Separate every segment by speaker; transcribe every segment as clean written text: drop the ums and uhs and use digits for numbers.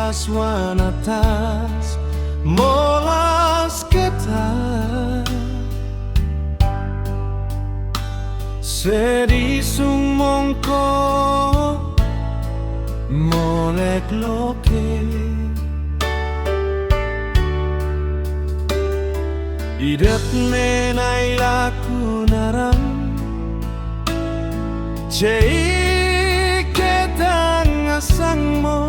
Speaker 1: las wanatas molas kita sedisung mongko molek loke idet menai laku naram cei ketang asangmo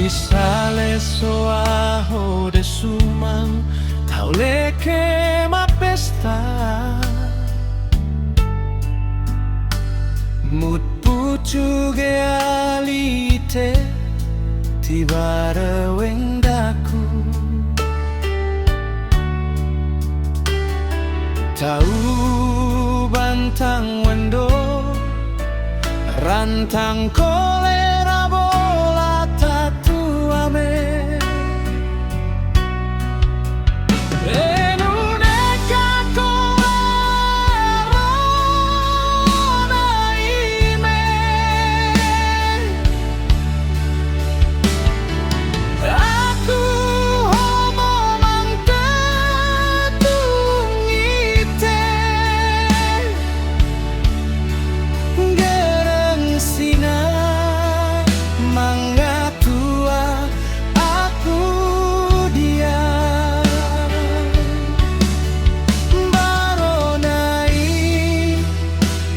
Speaker 1: Sale soaho de sumang tau leke ma pesta mut pucuge alite tibara wengdaku tau bantang wendo rantang kolera bola tatu ame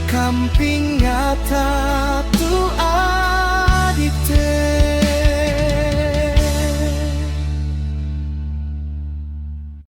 Speaker 1: Kamping ngata tu